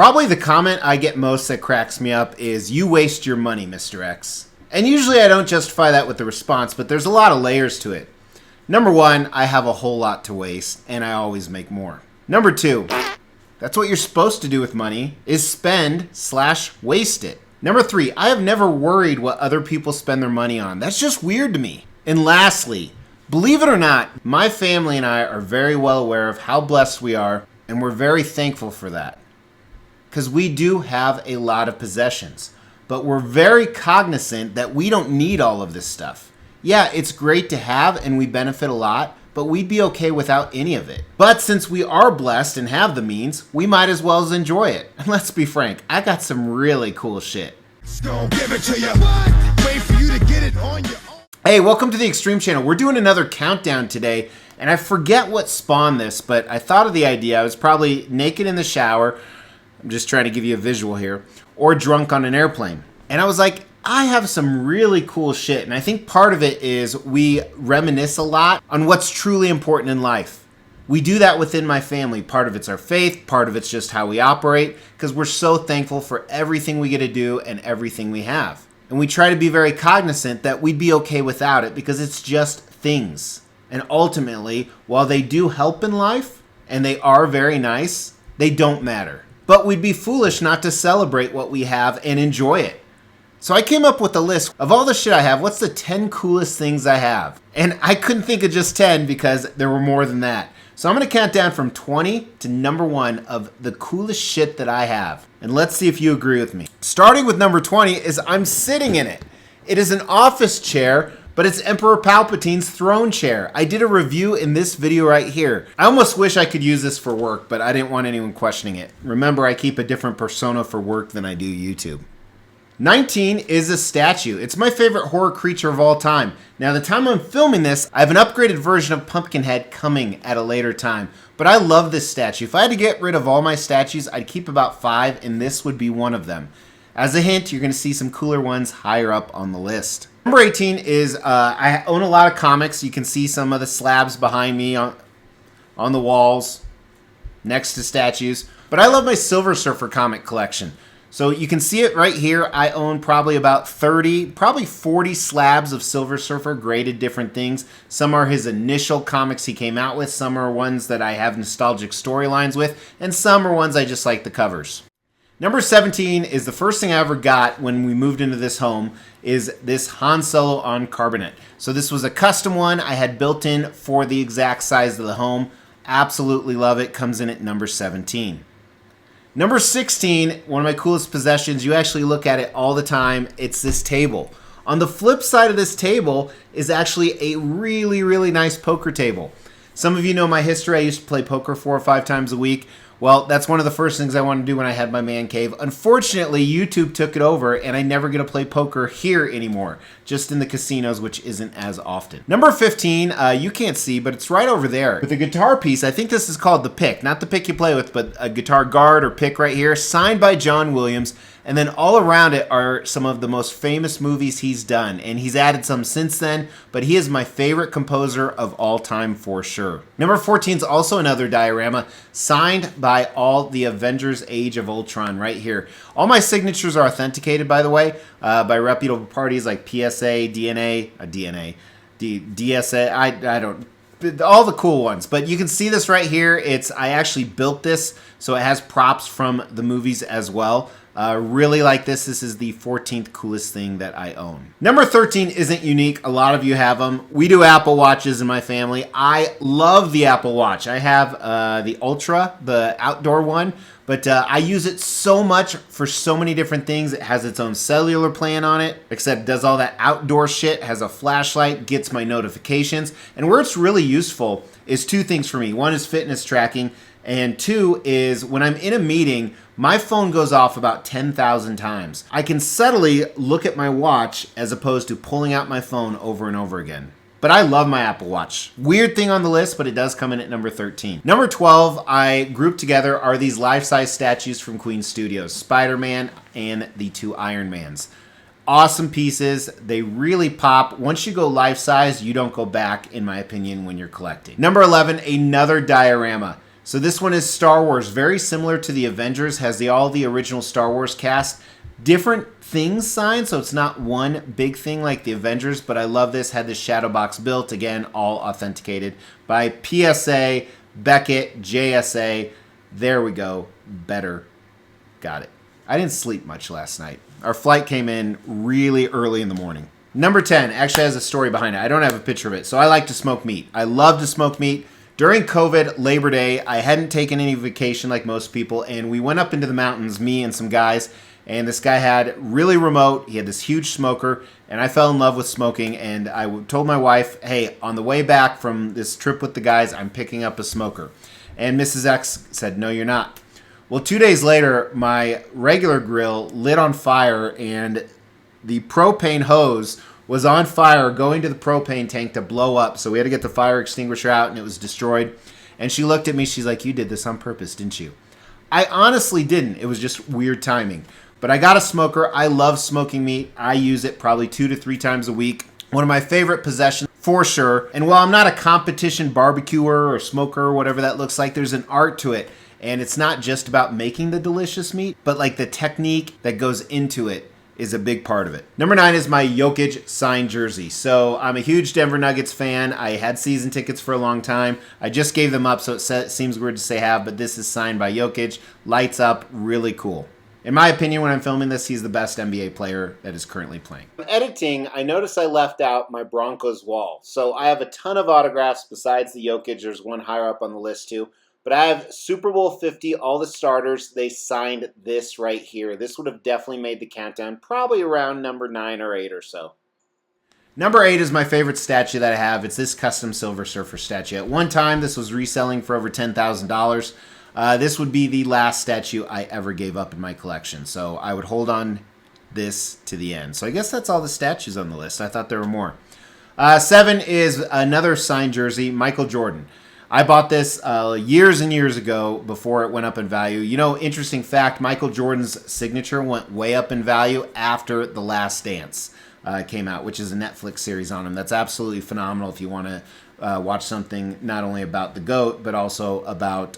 Probably the comment I get most that cracks me up is, "You waste your money, Mr. X." And usually I don't justify that with the response, but there's a lot of layers to it. Number one, I have a whole lot to waste, and I always make more. Number two, that's what you're supposed to do with money, is spend/waste it. Number three, I have never worried what other people spend their money on. That's just weird to me. And lastly, believe it or not, my family and I are very well aware of how blessed we are, and we're very thankful for that. Because we do have a lot of possessions, but we're very cognizant that we don't need all of this stuff. Yeah, it's great to have and we benefit a lot, but we'd be okay without any of it. But since we are blessed and have the means, we might as well as enjoy it. And let's be frank, I got some really cool shit. Give it to you. Wait for you to get it on your own. Hey, welcome to the Extreme Channel. We're doing another countdown today, and I forget what spawned this, but I thought of the idea. I was probably naked in the shower. I'm just trying to give you a visual here, or drunk on an airplane. And I was like, I have some really cool shit. And I think part of it is we reminisce a lot on what's truly important in life. We do that within my family. Part of it's our faith, part of it's just how we operate, because we're so thankful for everything we get to do and everything we have. And we try to be very cognizant that we'd be okay without it because it's just things. And ultimately, while they do help in life, and they are very nice, they don't matter. But we'd be foolish not to celebrate what we have and enjoy it. So I came up with a list of all the shit I have. What's the 10 coolest things I have? And I couldn't think of just 10 because there were more than that. So I'm going to count down from 20 to number 1 of the coolest shit that I have. And let's see if you agree with me. Starting with number 20 is I'm sitting in it. It is an office chair, but it's Emperor Palpatine's throne chair. I did a review in this video right here. I almost wish I could use this for work, but I didn't want anyone questioning it. Remember, I keep a different persona for work than I do YouTube. 19 is a statue. It's my favorite horror creature of all time. Now, the time I'm filming this, I have an upgraded version of Pumpkinhead coming at a later time, but I love this statue. If I had to get rid of all my statues, I'd keep about 5, and this would be one of them. As a hint, you're going to see some cooler ones higher up on the list. Number 18 is, I own a lot of comics. You can see some of the slabs behind me on the walls next to statues. But I love my Silver Surfer comic collection. So you can see it right here. I own probably about 30, probably 40 slabs of Silver Surfer, graded different things. Some are his initial comics he came out with. Some are ones that I have nostalgic storylines with. And some are ones I just like the covers. Number 17 is the first thing I ever got when we moved into this home, is this Han Solo on carbonate. So this was a custom one I had built in for the exact size of the home. Absolutely love it. Comes in at number 17. Number 16, one of my coolest possessions. You actually look at it all the time. It's this table. On the flip side of this table is actually a really, really nice poker table. Some of you know my history. I used to play poker 4 or 5 times a week. Well, that's one of the first things I wanted to do when I had my man cave. Unfortunately, YouTube took it over, and I never get to play poker here anymore, just in the casinos, which isn't as often. Number 15, you can't see, but it's right over there. With a guitar piece, I think this is called the pick. Not the pick you play with, but a guitar guard or pick right here, signed by John Williams. And then all around it are some of the most famous movies he's done. And he's added some since then, but he is my favorite composer of all time for sure. Number 14 is also another diorama signed by all the Avengers Age of Ultron right here. All my signatures are authenticated, by the way, by reputable parties like PSA, DSA, I don't... all the cool ones. But you can see this right here. I actually built this, so it has props from the movies as well. Really like this. This is the 14th coolest thing that I own. Number 13 isn't unique. A lot of you have them. We do Apple Watches in my family. I love the Apple Watch. I have the Ultra, the outdoor one, but I use it so much for so many different things. It has its own cellular plan on it, except does all that outdoor shit, has a flashlight, gets my notifications. And where it's really useful is 2 things for me. One is fitness tracking, and 2 is when I'm in a meeting, my phone goes off about 10,000 times. I can subtly look at my watch as opposed to pulling out my phone over and over again. But I love my Apple Watch. Weird thing on the list, but it does come in at number 13. Number 12, I grouped together, are these life-size statues from Queen Studios, Spider-Man and the 2 Iron Mans. Awesome pieces. They really pop. Once you go life-size, you don't go back, in my opinion, when you're collecting. Number 11, another diorama. So this one is Star Wars, very similar to the Avengers, has all the original Star Wars cast. Different things signed, so it's not one big thing like the Avengers, but I love this. Had this shadow box built, again, all authenticated by PSA, Beckett, JSA. There we go. Better. Got it. I didn't sleep much last night. Our flight came in really early in the morning. Number 10 actually has a story behind it. I don't have a picture of it, so I like to smoke meat. I love to smoke meat. During COVID, Labor Day, I hadn't taken any vacation like most people, and we went up into the mountains, me and some guys, and this guy had really remote, he had this huge smoker, and I fell in love with smoking, and I told my wife, hey, on the way back from this trip with the guys, I'm picking up a smoker. And Mrs. X said, no, you're not. Well, 2 days later, my regular grill lit on fire, and the propane hose was on fire going to the propane tank to blow up. So we had to get the fire extinguisher out, and it was destroyed. And she looked at me. She's like, you did this on purpose, didn't you? I honestly didn't. It was just weird timing. But I got a smoker. I love smoking meat. I use it probably 2 to 3 times a week. One of my favorite possessions for sure. And while I'm not a competition barbecuer or smoker or whatever that looks like, there's an art to it. And it's not just about making the delicious meat, but like the technique that goes into it is a big part of it. Number 9 is my Jokic signed jersey. So I'm a huge Denver Nuggets fan. I had season tickets for a long time. I just gave them up, so it seems weird to say have, but this is signed by Jokic. Lights up, really cool. In my opinion, when I'm filming this, he's the best NBA player that is currently playing. Editing, I noticed I left out my Broncos wall. So I have a ton of autographs besides the Jokic. There's one higher up on the list too. But I have Super Bowl 50, all the starters. They signed this right here. This would have definitely made the countdown, probably around number 9 or 8 or so. Number 8 is my favorite statue that I have. It's this custom Silver Surfer statue. At one time, this was reselling for over $10,000. This would be the last statue I ever gave up in my collection. So I would hold on this to the end. So I guess that's all the statues on the list. I thought there were more. 7 is another signed jersey, Michael Jordan. I bought this years and years ago before it went up in value. You know, interesting fact, Michael Jordan's signature went way up in value after The Last Dance came out, which is a Netflix series on him. That's absolutely phenomenal if you want to watch something not only about the GOAT, but also about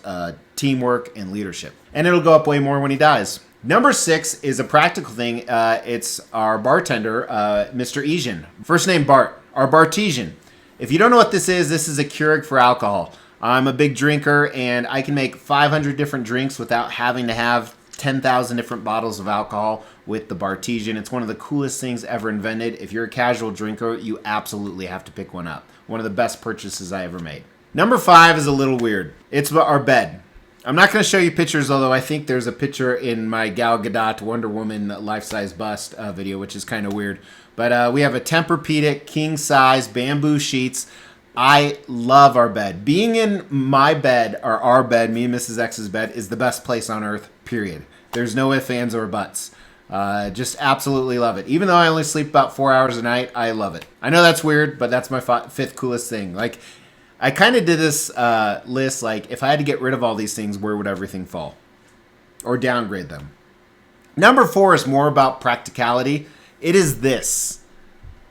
teamwork and leadership. And it'll go up way more when he dies. Number 6 is a practical thing. It's our bartender, Mr. Ejan. First name Bart, our Bartesian. If you don't know what this is a Keurig for alcohol. I'm a big drinker, and I can make 500 different drinks without having to have 10,000 different bottles of alcohol with the Bartesian. It's one of the coolest things ever invented. If you're a casual drinker, you absolutely have to pick one up. One of the best purchases I ever made. Number 5 is a little weird. It's our bed. I'm not going to show you pictures, although I think there's a picture in my Gal Gadot Wonder Woman life-size bust video, which is kind of weird. But we have a Tempur-Pedic king-size bamboo sheets. I love our bed. Being in my bed, or our bed, me and Mrs. X's bed, is the best place on earth, period. There's no ifs, ands, or buts. Just absolutely love it. Even though I only sleep about 4 hours a night, I love it. I know that's weird, but that's my 5th coolest thing. Like, I kind of did this list, like, if I had to get rid of all these things, where would everything fall? Or downgrade them. Number 4 is more about practicality. It is this.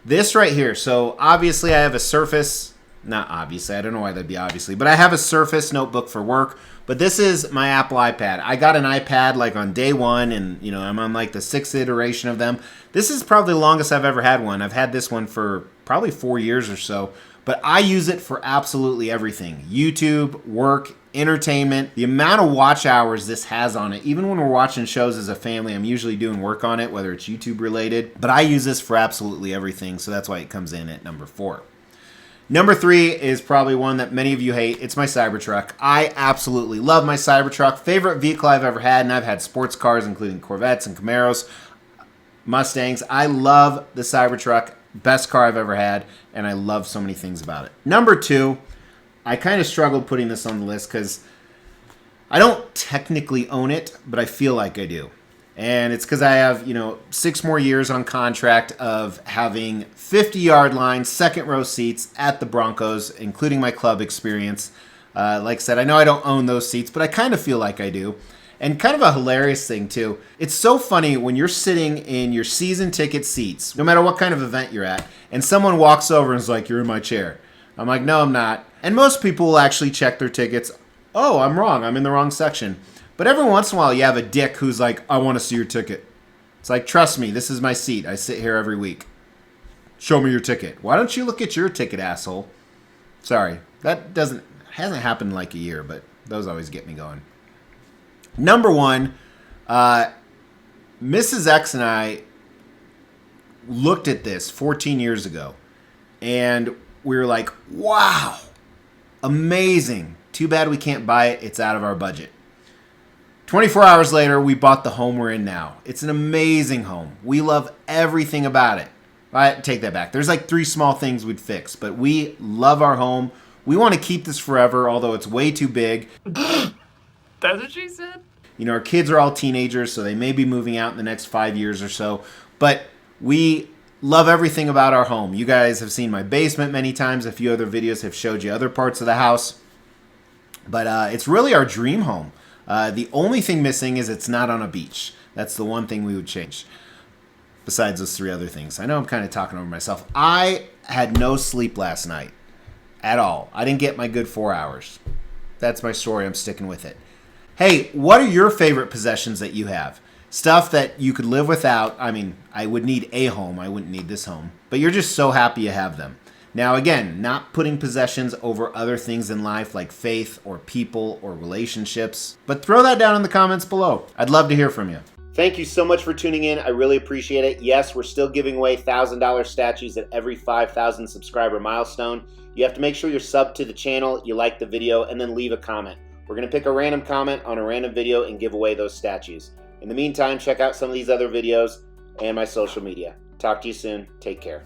This right here. So, obviously, I have a Surface. Not obviously. I don't know why that'd be obviously. But I have a Surface notebook for work. But this is my Apple iPad. I got an iPad like on day 1. And, you know, I'm on like the 6th iteration of them. This is probably the longest I've ever had one. I've had this one for probably 4 years or so. But I use it for absolutely everything. YouTube, work, entertainment. The amount of watch hours this has on it. Even when we're watching shows as a family, I'm usually doing work on it, whether it's YouTube related. But I use this for absolutely everything. So that's why it comes in at number 4. Number 3 is probably one that many of you hate. It's my Cybertruck. I absolutely love my Cybertruck. Favorite vehicle I've ever had, and I've had sports cars, including Corvettes and Camaros, Mustangs. I love the Cybertruck. Best car I've ever had, and I love so many things about it. Number 2, I kind of struggled putting this on the list because I don't technically own it, but I feel like I do. And it's because I have, 6 more years on contract of having 50-yard line, second row seats at the Broncos, including my club experience. Like I said, I know I don't own those seats, but I kind of feel like I do. And kind of a hilarious thing, too. It's so funny when you're sitting in your season ticket seats, no matter what kind of event you're at, and someone walks over and is like, you're in my chair. I'm like, no, I'm not. And most people will actually check their tickets oh, I'm wrong. I'm in the wrong section. But every once in a while, you have a dick who's like, I want to see your ticket. It's like, trust me, this is my seat. I sit here every week. Show me your ticket. Why don't you look at your ticket, asshole? Sorry, that hasn't happened in like a year, but those always get me going. Number one, Mrs. X and I looked at this 14 years ago, and we were like, wow, amazing. Too bad we can't buy it. It's out of our budget. 24 hours later, we bought the home we're in now. It's an amazing home. We love everything about it. I take that back. There's like 3 small things we'd fix, but we love our home. We want to keep this forever, although it's way too big. That's what she said? You know, our kids are all teenagers, so they may be moving out in the next 5 years or so. But we love everything about our home. You guys have seen my basement many times. A few other videos have showed you other parts of the house. But it's really our dream home. The only thing missing is it's not on a beach. That's the one thing we would change. Besides those 3 other things. I know I'm kind of talking over myself. I had no sleep last night at all. I didn't get my good 4 hours. That's my story. I'm sticking with it. Hey, what are your favorite possessions that you have? Stuff that you could live without. I mean, I would need a home. I wouldn't need this home. But you're just so happy you have them. Now, again, not putting possessions over other things in life like faith or people or relationships. But throw that down in the comments below. I'd love to hear from you. Thank you so much for tuning in. I really appreciate it. Yes, we're still giving away $1,000 statues at every 5,000 subscriber milestone. You have to make sure you're subbed to the channel, you like the video, and then leave a comment. We're going to pick a random comment on a random video and give away those statues. In the meantime, check out some of these other videos and my social media. Talk to you soon. Take care.